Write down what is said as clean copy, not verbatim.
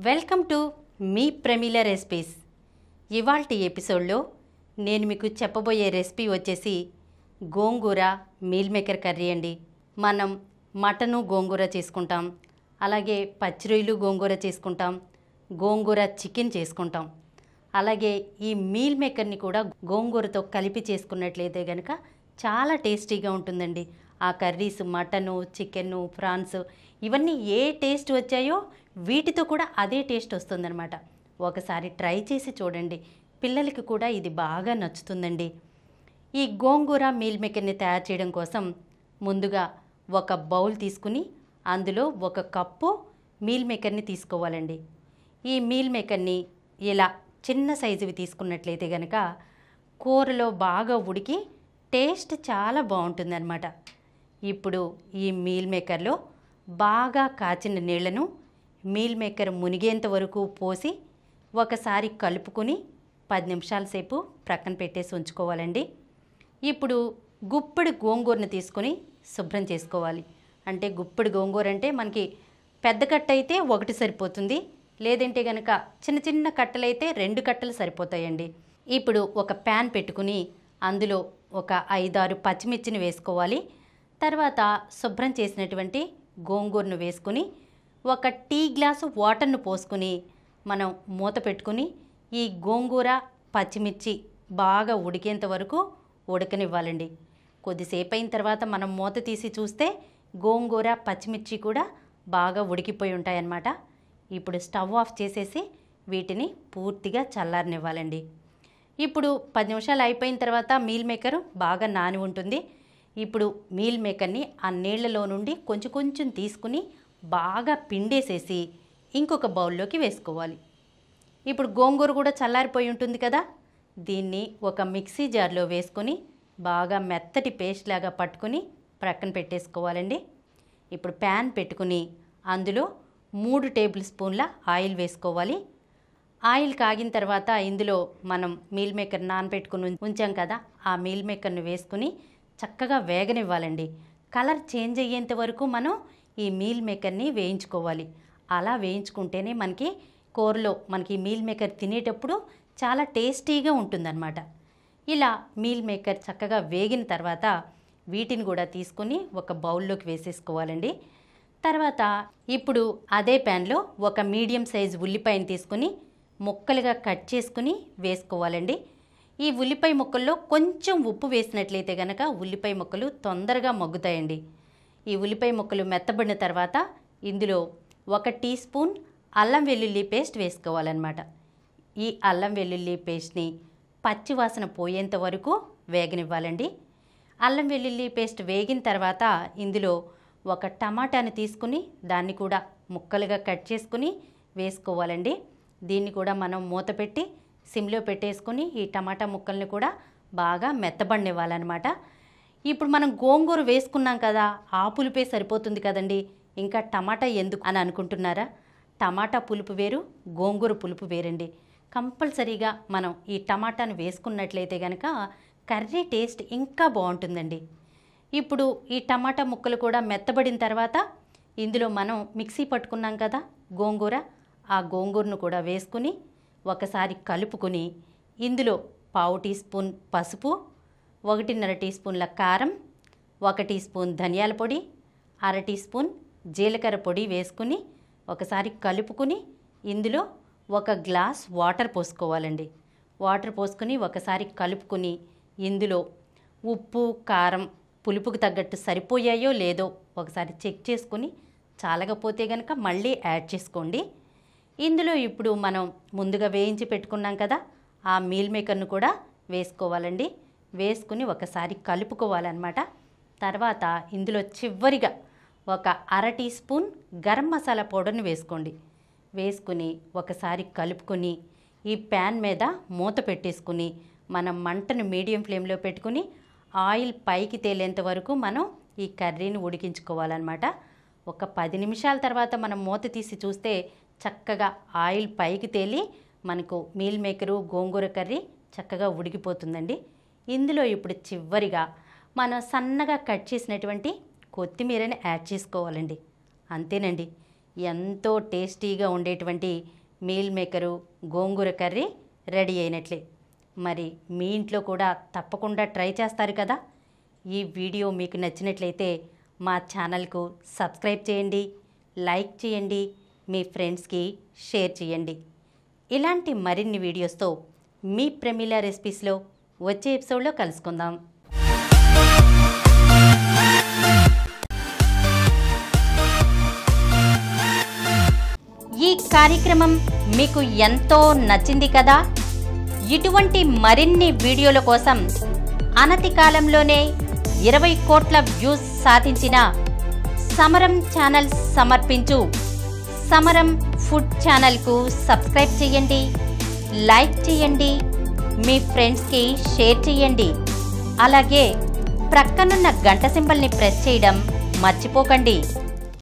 Welcome to me Pramila recipes. ఇవాల్టి ఎపిసోడ్లో నేను మీకు చెప్పబోయే రెసిపీ వచ్చేసి గోంగూర మీల్ మేకర్ కర్రీ అండి. మనం మటను గోంగూర చేసుకుంటాం, అలాగే పచ్చిరొయ్యలు గోంగూర చేసుకుంటాం, గోంగూర చికెన్ చేసుకుంటాం. అలాగే ఈ మీల్ మేకర్ని కూడా గోంగూరతో కలిపి చేసుకున్నట్లయితే కనుక చాలా టేస్టీగా ఉంటుందండి. ఆ కర్రీస్ మటను, చికెను, ప్రాన్స్ ఇవన్నీ ఏ టేస్ట్ వచ్చాయో వీటితో కూడా అదే టేస్ట్ వస్తుందన్నమాట. ఒకసారి ట్రై చేసి చూడండి, పిల్లలకి కూడా ఇది బాగా నచ్చుతుందండి. ఈ గోంగూర మీల్ మేకర్ని తయారు చేయడం కోసం ముందుగా ఒక బౌల్ తీసుకుని అందులో 1 కప్పు మీల్ మేకర్ని తీసుకోవాలండి. ఈ మీల్ మేకర్ని ఇలా చిన్న సైజువి తీసుకున్నట్లయితే కనుక కూరలో బాగా ఉడికి టేస్ట్ చాలా బాగుంటుందన్నమాట. ఇప్పుడు ఈ మీల్ మేకర్లో బాగా కాచిన నీళ్లను మీల్ మేకర్ మునిగేంత వరకు పోసి ఒకసారి కలుపుకుని 10 నిమిషాల సేపు ప్రక్కన పెట్టేసి ఉంచుకోవాలండి. ఇప్పుడు గుప్పెడు గోంగూరను తీసుకొని శుభ్రం చేసుకోవాలి. అంటే గుప్పెడు గోంగూర అంటే మనకి పెద్ద కట్ట అయితే 1 సరిపోతుంది, లేదంటే కనుక చిన్న చిన్న కట్టలైతే 2 కట్టలు సరిపోతాయండి. ఇప్పుడు ఒక ప్యాన్ పెట్టుకుని అందులో ఒక 5-6 పచ్చిమిర్చిని వేసుకోవాలి. తర్వాత శుభ్రం చేసినటువంటి గోంగూరను వేసుకుని 1 టీ గ్లాసు వాటర్ను పోసుకుని మనం మూత పెట్టుకుని ఈ గోంగూర పచ్చిమిర్చి బాగా ఉడికేంత వరకు ఉడకనివ్వాలండి. కొద్దిసేపు అయిన తర్వాత మనం మూత తీసి చూస్తే గోంగూర పచ్చిమిర్చి కూడా బాగా ఉడికిపోయి ఉంటాయన్నమాట. ఇప్పుడు స్టవ్ ఆఫ్ చేసేసి వీటిని పూర్తిగా చల్లారనివ్వాలండి. ఇప్పుడు 10 నిమిషాలు అయిపోయిన తర్వాత మీల్ మేకర్ బాగా నాని ఉంటుంది. ఇప్పుడు మీల్ మేకర్ని ఆ నీళ్లలో నుండి కొంచెం కొంచెం తీసుకుని బాగా పిండేసేసి ఇంకొక బౌల్లోకి వేసుకోవాలి. ఇప్పుడు గోంగూర కూడా చల్లారిపోయి ఉంటుంది కదా, దీన్ని ఒక మిక్సీ జార్లో వేసుకొని బాగా మెత్తటి పేస్ట్ లాగా పట్టుకుని ప్రక్కన పెట్టేసుకోవాలండి. ఇప్పుడు ప్యాన్ పెట్టుకుని అందులో 3 టేబుల్ స్పూన్ల ఆయిల్ వేసుకోవాలి. ఆయిల్ కాగిన తర్వాత ఇందులో మనం మీల్ మేకర్ నానబెట్టుకుని ఉంచాం కదా, ఆ మీల్ మేకర్ని వేసుకుని చక్కగా వేగనివ్వాలండి. కలర్ చేంజ్ అయ్యేంత వరకు మనం ఈ మీల్ మేకర్ని వేయించుకోవాలి. అలా వేయించుకుంటేనే మనకి కూరలో మనకి మీల్ మేకర్ తినేటప్పుడు చాలా టేస్టీగా ఉంటుందన్నమాట. ఇలా మీల్ మేకర్ చక్కగా వేగిన తర్వాత వీటిని కూడా తీసుకుని ఒక బౌల్లోకి వేసేసుకోవాలండి. తర్వాత ఇప్పుడు అదే ప్యాన్లో ఒక మీడియం సైజు ఉల్లిపాయను తీసుకుని ముక్కలుగా కట్ చేసుకుని వేసుకోవాలండి. ఈ ఉల్లిపాయ ముక్కల్లో కొంచెం ఉప్పు వేసినట్లయితే కనుక ఉల్లిపాయ ముక్కలు తొందరగా మగ్గుతాయండి. ఈ ఉల్లిపాయ ముక్కలు మెత్తబడిన తర్వాత ఇందులో 1 టీ స్పూన్ అల్లం వెల్లుల్లి పేస్ట్ వేసుకోవాలన్నమాట. ఈ అల్లం వెల్లుల్లి పేస్ట్ని పచ్చివాసన పోయేంత వరకు వేగనివ్వాలండి. అల్లం వెల్లుల్లి పేస్ట్ వేగిన తర్వాత ఇందులో 1 టమాటాని తీసుకుని దాన్ని కూడా ముక్కలుగా కట్ చేసుకుని వేసుకోవాలండి. దీన్ని కూడా మనం మూత పెట్టి సిమ్లో పెట్టేసుకుని ఈ టమాటా ముక్కల్ని కూడా బాగా మెత్తబడినివ్వాలన్నమాట. ఇప్పుడు మనం గోంగూర వేసుకున్నాం కదా, ఆ పులుపే సరిపోతుంది కదండి, ఇంకా టమాటా ఎందుకు అని అనుకుంటున్నారా? టమాటా పులుపు వేరు, గోంగూర పులుపు వేరండి. కంపల్సరీగా మనం ఈ టమాటాను వేసుకున్నట్లయితే కనుక కర్రీ టేస్ట్ ఇంకా బాగుంటుందండి. ఇప్పుడు ఈ టమాటా ముక్కలు కూడా మెత్తబడిన తర్వాత ఇందులో మనం మిక్సీ పట్టుకున్నాం కదా గోంగూర, ఆ గోంగూరను కూడా వేసుకుని ఒకసారి కలుపుకొని ఇందులో 1/2 టీ స్పూన్ పసుపు, 1.5 టీ స్పూన్ల కారం, 1 టీ స్పూన్ ధనియాల పొడి, 1/2 టీ స్పూన్ జీలకర్ర పొడి వేసుకుని ఒకసారి కలుపుకుని ఇందులో 1 గ్లాస్ వాటర్ పోసుకోవాలండి. వాటర్ పోసుకుని ఒకసారి కలుపుకుని ఇందులో ఉప్పు కారం పులుపుకు తగ్గట్టు సరిపోయాయో లేదో ఒకసారి చెక్ చేసుకుని చాలకపోతే కనుక మళ్ళీ యాడ్ చేసుకోండి. ఇందులో ఇప్పుడు మనం ముందుగా వేయించి పెట్టుకున్నాం కదా ఆ మీల్ మేకర్ను కూడా వేసుకోవాలండి. వేసుకుని ఒకసారి కలుపుకోవాలన్నమాట. తర్వాత ఇందులో చివరిగా 1/2 టీ స్పూన్ గరం మసాలా పౌడర్ని వేసుకోండి. వేసుకుని ఒకసారి కలుపుకొని ఈ ప్యాన్ మీద మూత పెట్టేసుకుని మనం మంటను మీడియం ఫ్లేమ్లో పెట్టుకుని ఆయిల్ పైకి తేలేంత వరకు మనం ఈ కర్రీని ఉడికించుకోవాలన్నమాట. ఒక 10 నిమిషాల తర్వాత మనం మూత తీసి చూస్తే చక్కగా ఆయిల్ పైకి తేలి మనకు మీల్ మేకరు గోంగూర కర్రీ చక్కగా ఉడికిపోతుందండి. ఇందులో ఇప్పుడు చివరిగా మనం సన్నగా కట్ చేసినటువంటి కొత్తిమీరని యాడ్ చేసుకోవాలండి. అంతేనండి, ఎంతో టేస్టీగా ఉండేటువంటి మీల్ మేకరు గోంగూర కర్రీ రెడీ అయినట్లే. మరి మీ ఇంట్లో కూడా తప్పకుండా ట్రై చేస్తారు కదా. ఈ వీడియో మీకు నచ్చినట్లయితే మా ఛానల్కు సబ్స్క్రైబ్ చేయండి, లైక్ చేయండి, మీ ఫ్రెండ్స్కి షేర్ చేయండి. ఇలాంటి మరిన్ని వీడియోస్తో మీ ప్రమీల రెసిపీస్లో వచ్చే ఎపిసోడ్లో కలుసుకుందాం. ఈ కార్యక్రమం మీకు ఎంతో నచ్చింది కదా. ఇటువంటి మరిన్ని వీడియోల కోసం అనతి కాలంలోనే 20 కోట్ల వ్యూస్ సాధించిన సమరం ఛానల్ సమర్పించు సమరం ఫుడ్ ఛానల్కు సబ్స్క్రైబ్ చేయండి, లైక్ చేయండి, మీ ఫ్రెండ్స్కి షేర్ చేయండి. అలాగే ప్రక్కనున్న గంట సింబల్ని ప్రెస్ చేయడం మర్చిపోకండి.